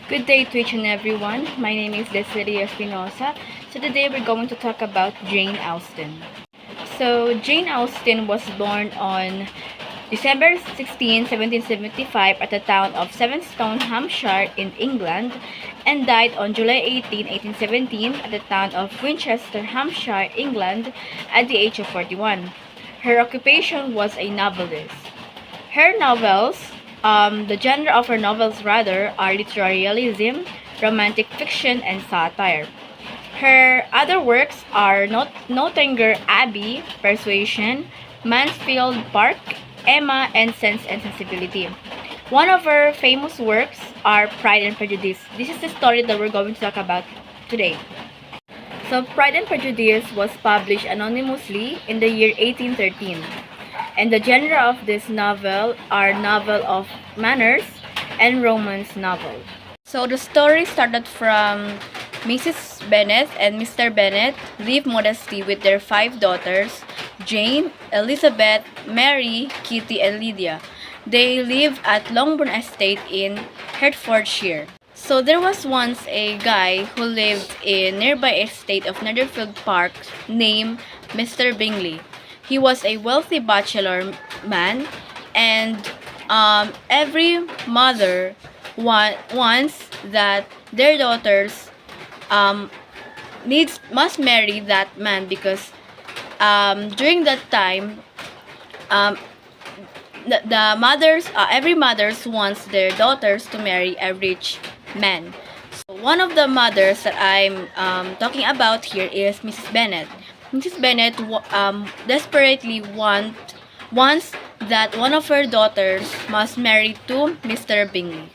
Good day to each and everyone. My name is Desiree Espinosa. So today we're going to talk about Jane Austen. So Jane Austen was born on December 16, 1775 at the town of Sevenstone, Hampshire in England and died on July 18, 1817 at the town of Winchester, Hampshire, England at the age of 41. Her occupation was a novelist. Her novels, the genre of her novels rather, are literary realism, romantic fiction, and satire. Her other works are Nottingham Abbey, Persuasion, Mansfield Park, Emma, and Sense and Sensibility. One of her famous works are Pride and Prejudice. This is the story that we're going to talk about today. So, Pride and Prejudice was published anonymously in the year 1813. And the genre of this novel are novel of manners and romance novel. So the story started from Mrs. Bennet and Mr. Bennet live modestly with their 5 daughters, Jane, Elizabeth, Mary, Kitty, and Lydia. They lived at Longbourn Estate in Hertfordshire. So there was once a guy who lived in nearby estate of Netherfield Park named Mr. Bingley. He was a wealthy bachelor man, and every mother wants that their daughters must marry that man because during that time um, the mothers every mothers wants their daughters to marry a rich man. So one of the mothers that I'm talking about here is Mrs. Bennet. Mrs. Bennet desperately wants that one of her daughters must marry to Mr. Bingley.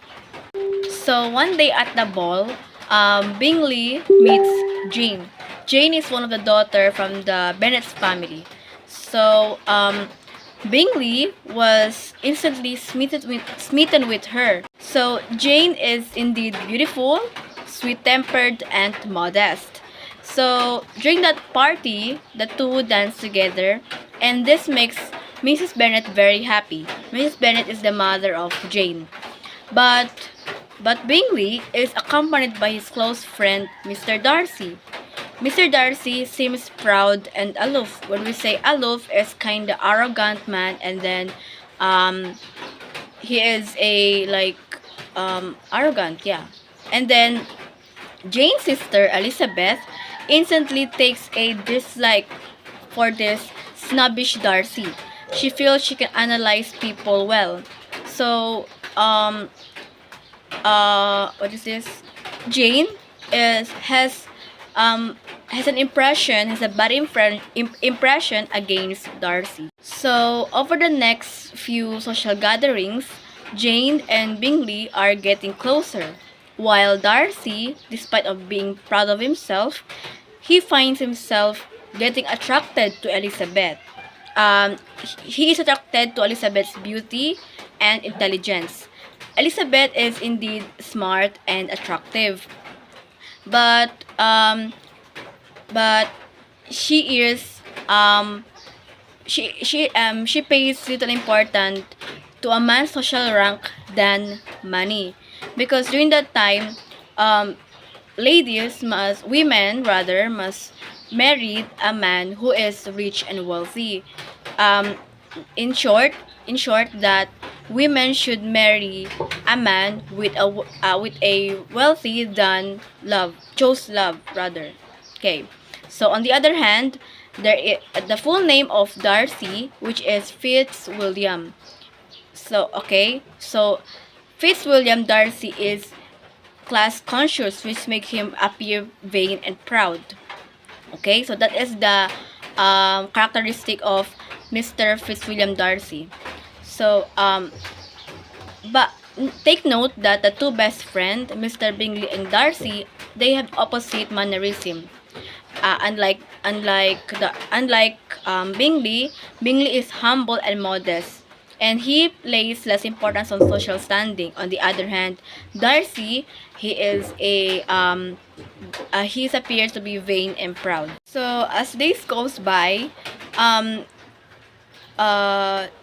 So one day at the ball, Bingley meets Jane. Jane is one of the daughter from the Bennet's family. So Bingley was instantly smitten with her. So Jane is indeed beautiful, sweet-tempered, and modest. So during that party, the two dance together, and this makes Mrs. Bennet very happy. Mrs. Bennet is the mother of Jane. But Bingley is accompanied by his close friend, Mr. Darcy. Mr. Darcy seems proud and aloof. When we say aloof, is kinda arrogant man, and then he is a arrogant, yeah. And then Jane's sister Elizabeth instantly takes a dislike for this snobbish Darcy. She feels she can analyze people well. So what is this? Jane has an impression, has a bad impression against Darcy. So over the next few social gatherings, Jane and Bingley are getting closer, while Darcy, despite of being proud of himself, he finds himself getting attracted to Elizabeth. He is attracted to Elizabeth's beauty and intelligence. Elizabeth is indeed smart and attractive, but but she is she pays little importance to a man's social rank than money, because during that time women rather must marry a man who is rich and wealthy. um, in short that women should marry a man with a wealthy than love rather. Okay. So on the other hand, the full name of Darcy, which is Fitzwilliam. So Fitzwilliam Darcy is class conscious, which make him appear vain and proud. Okay, so that is the characteristic of Mr. Fitzwilliam Darcy. So but take note that the two best friends, Mr. Bingley and Darcy, they have opposite mannerism. Unlike Bingley is humble and modest, and he plays less importance on social standing. On the other hand, Darcy, he appears to be vain and proud. So as days goes by,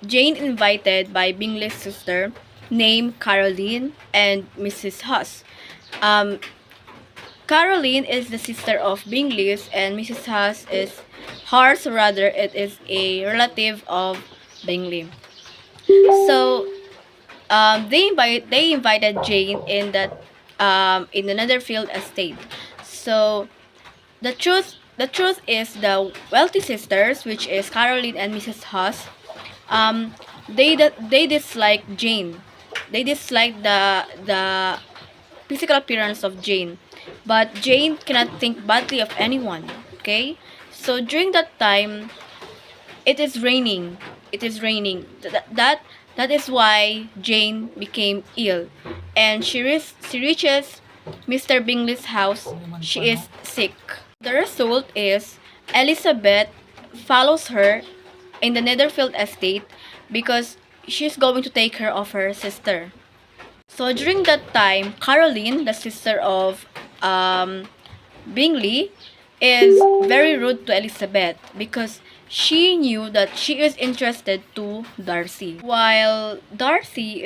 Jane invited by Bingley's sister named Caroline and Mrs. Huss. Um, Caroline is the sister of Bingley's, and Mrs. Hars rather, it is a relative of Bingley. So they invited Jane in the Netherfield estate. So the truth is the wealthy sisters, which is Caroline and Mrs. Huss, um, they dislike Jane. They dislike the physical appearance of Jane, but Jane cannot think badly of anyone. Okay, so during that time, it is raining. It is raining. That is why Jane became ill, and she reaches Mr. Bingley's house. She is sick. The result is Elizabeth follows her in the Netherfield estate because she's going to take care of her sister. So during that time, Caroline, the sister of Bingley, is very rude to Elizabeth because she knew that she is interested to Darcy, while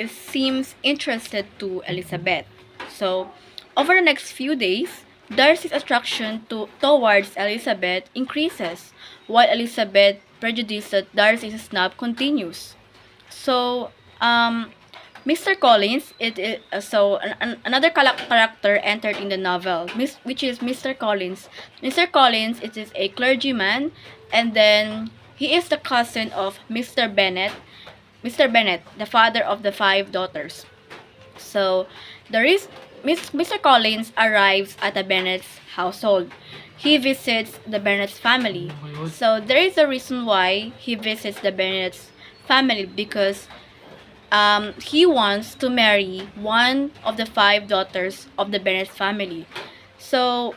seems interested to Elizabeth. So over the next few days, Darcy's attraction towards Elizabeth increases, while Elizabeth's prejudice that Darcy is a snob continues. So, Mr. Collins, another character entered in the novel, which is Mr. Collins. Mr. Collins, it is a clergyman, and then he is the cousin of Mr. Bennet. Mr. Bennet, the father of the 5 daughters. So, there is Mr. Collins arrives at the Bennet's household. He visits the Bennet's family. So, there is a reason why he visits the Bennet's family because he wants to marry one of the 5 daughters of the Bennet family. So,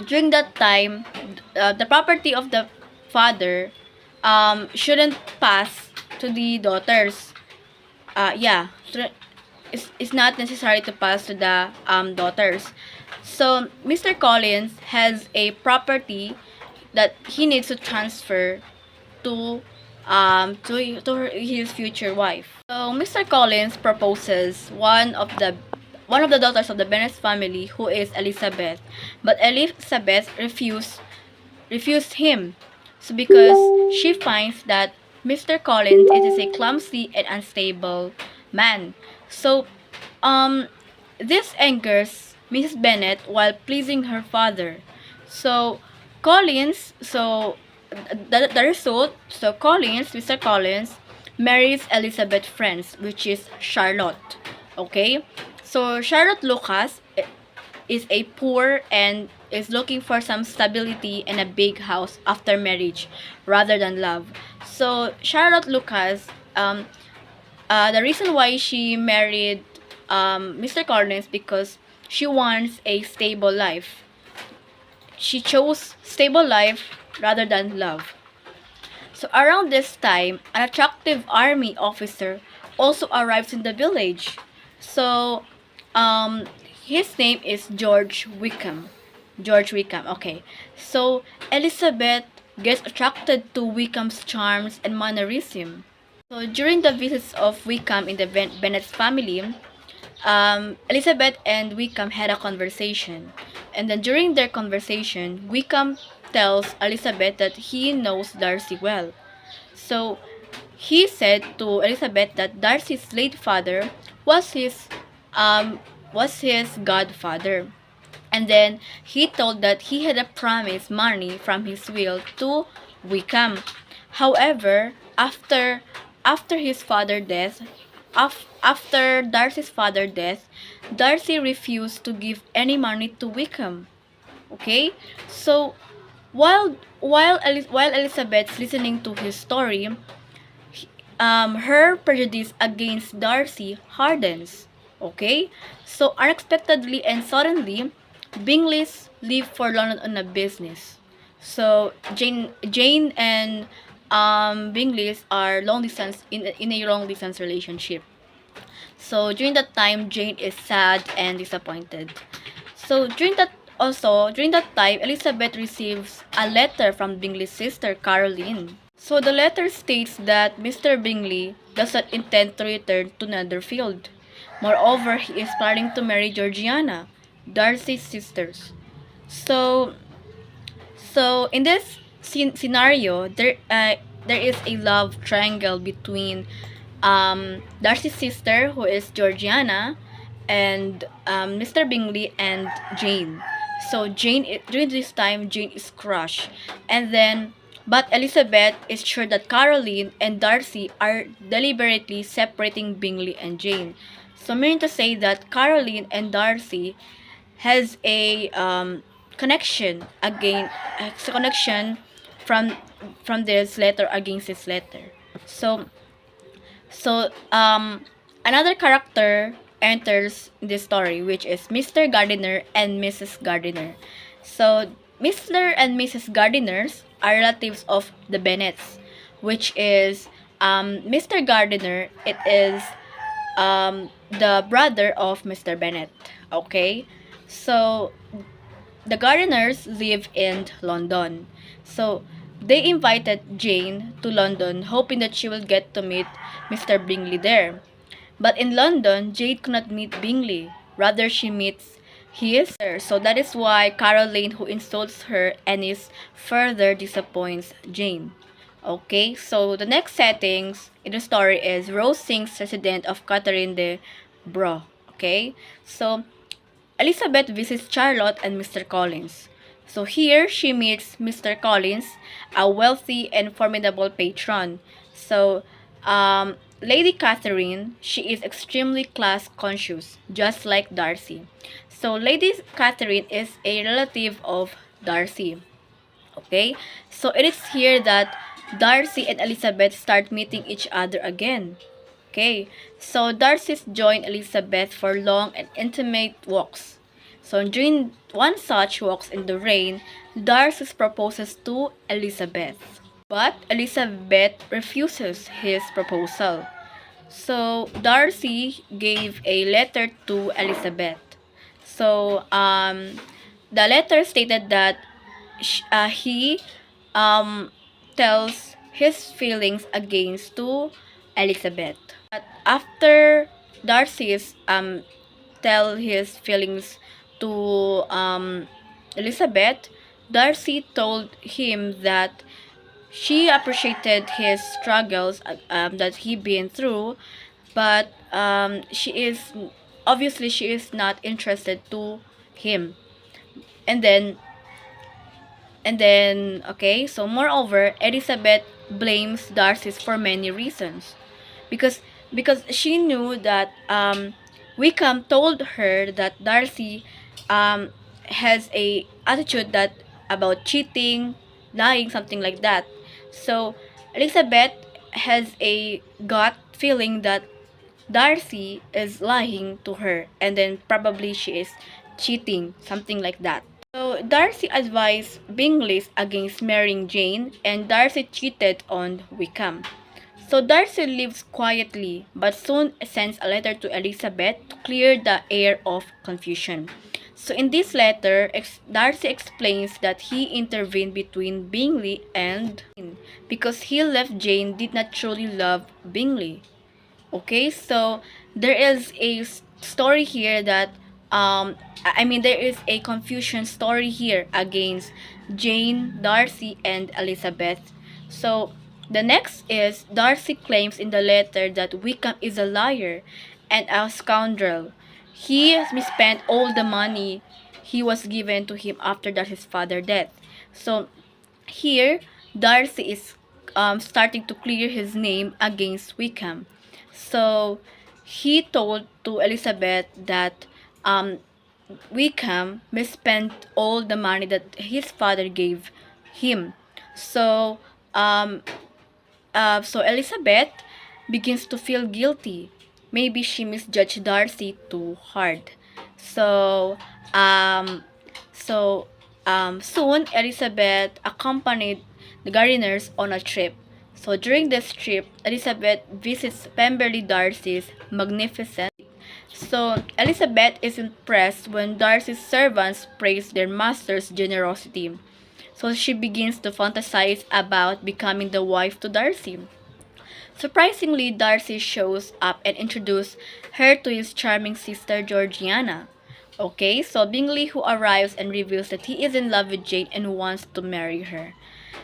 during that time, the property of the father shouldn't pass to the daughters. It's not necessary to pass to the daughters. So, Mr. Collins has a property that he needs to transfer to his future wife. So Mr. Collins proposes one of the daughters of the Bennet family, who is Elizabeth, but Elizabeth refused him. So because she finds that Mr. Collins is a clumsy and unstable man. So this angers Mrs. Bennet while pleasing her father. So Collins, so the result, so Mr. Collins marries Elizabeth's friend, which is Charlotte. Okay, so Charlotte Lucas is a poor and is looking for some stability and a big house after marriage rather than love. So Charlotte Lucas, the reason why she married Mr. Collins because she wants a stable life. She chose stable life rather than love. So around this time, an attractive army officer also arrives in the village. So his name is George Wickham. George Wickham, okay. So Elizabeth gets attracted to Wickham's charms and mannerism. So during the visits of Wickham in the Bennet's family, Elizabeth and Wickham had a conversation. And then during their conversation, Wickham tells Elizabeth that he knows Darcy well. So he said to Elizabeth that Darcy's late father was his godfather. And then he told that he had promised money from his will to Wickham. However, after his father's death, after Darcy's father's death, Darcy refused to give any money to Wickham. Okay, so while Elizabeth's listening to his story, her prejudice against Darcy hardens. Okay, so unexpectedly and suddenly, Bingley's leave for London on a business. So Jane and Bingley's are long distance in a long distance relationship. So during that time, Jane is sad and disappointed. So during that time, Elizabeth receives a letter from Bingley's sister Caroline. So the letter states that Mr. Bingley does not intend to return to Netherfield. Moreover, he is planning to marry Georgiana, Darcy's sisters. So, so in this scenario, there is a love triangle between Darcy's sister, who is Georgiana, and Mr. Bingley and Jane. So during this time, Jane is crushed, and then but Elizabeth is sure that Caroline and Darcy are deliberately separating Bingley and Jane. So meaning to say that Caroline and Darcy has a connection from this letter against this letter. So another character enters this story, which is Mr. Gardiner and Mrs. Gardiner. So Mr. and Mrs. Gardiners are relatives of the Bennets, which is Mr. Gardiner. It is the brother of Mr. Bennet. Okay, so the Gardiners live in London. So they invited Jane to London, hoping that she will get to meet Mr. Bingley there. But in London, Jane could not meet Bingley. Rather, she meets his sister. So that is why Caroline, who insults her and is further disappoints Jane. Okay, so the next settings in the story is Rose Singh's resident of Catherine de Bro. Okay, so Elizabeth visits Charlotte and Mr. Collins. So here she meets Mr. Collins, a wealthy and formidable patron. So Lady Catherine, she is extremely class conscious, just like Darcy. So Lady Catherine is a relative of Darcy. Okay, so it is here that Darcy and Elizabeth start meeting each other again. Okay, so Darcy joined Elizabeth for long and intimate walks. So during one such walks in the rain, Darcy proposes to Elizabeth. But Elizabeth refuses his proposal. So Darcy gave a letter to Elizabeth. So the letter stated that he tells his feelings against to Elizabeth. But after Darcy's tell his feelings to Elizabeth, Darcy told him that she appreciated his struggles that he been through, but she is not interested to him. And then okay, so moreover, Elizabeth blames Darcy for many reasons, because she knew that Wickham told her that Darcy has a attitude that about cheating, lying, something like that. So Elizabeth has a gut feeling that Darcy is lying to her, and then probably she is cheating, something like that. So Darcy advised Bingley against marrying Jane, and Darcy cheated on Wickham. So Darcy lives quietly, but soon sends a letter to Elizabeth to clear the air of confusion. So in this letter, Darcy explains that he intervened between Bingley and Jane because he left Jane did not truly love Bingley. Okay, so there is a story here that there is a confusion story here against Jane, Darcy, and Elizabeth. So the next is Darcy claims in the letter that Wickham is a liar and a scoundrel. He has misspent all the money he was given to him after his father's death. So here Darcy is starting to clear his name against Wickham. So he told to Elizabeth that Wickham misspent all the money that his father gave him. So so Elizabeth begins to feel guilty. Maybe she misjudged Darcy too hard. So soon Elizabeth accompanied the Gardiners on a trip. So during this trip, Elizabeth visits Pemberley Darcy's magnificent. So Elizabeth is impressed when Darcy's servants praise their master's generosity. So she begins to fantasize about becoming the wife to Darcy. Surprisingly, Darcy shows up and introduces her to his charming sister Georgiana. Okay, so Bingley who arrives and reveals that he is in love with Jane and wants to marry her.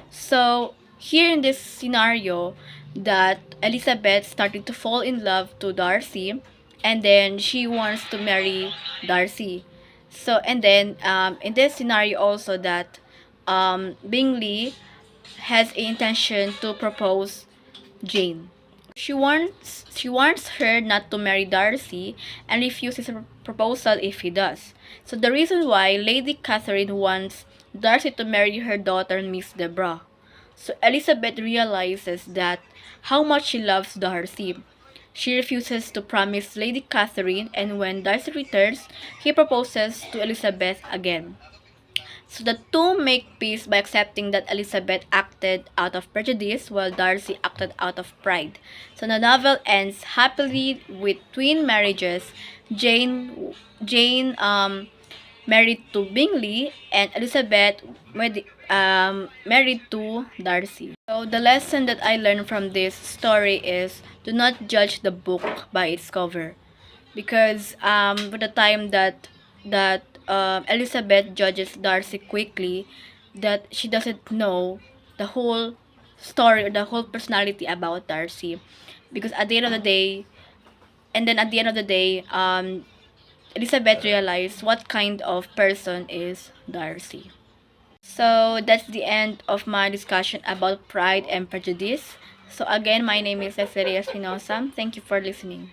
So here in this scenario, that Elizabeth started to fall in love to Darcy, and then she wants to marry Darcy. So and then in this scenario also that Bingley has a intention to propose Jane. She wants her not to marry Darcy and refuses a proposal if he does. So the reason why Lady Catherine wants Darcy to marry her daughter Miss Deborah. So Elizabeth realizes that how much she loves Darcy. She refuses to promise Lady Catherine, and when Darcy returns, he proposes to Elizabeth again. So the two make peace by accepting that Elizabeth acted out of prejudice while Darcy acted out of pride. So the novel ends happily with twin marriages. Jane married to Bingley and Elizabeth married to Darcy. So the lesson that I learned from this story is do not judge the book by its cover, because by the time that Elizabeth judges Darcy quickly, that she doesn't know the whole story or the whole personality about Darcy, because at the end of the day, and then at the end of the day, Elizabeth realized what kind of person is Darcy. So that's the end of my discussion about Pride and Prejudice. So again, my name is Cecilia Espinosa. Thank you for listening.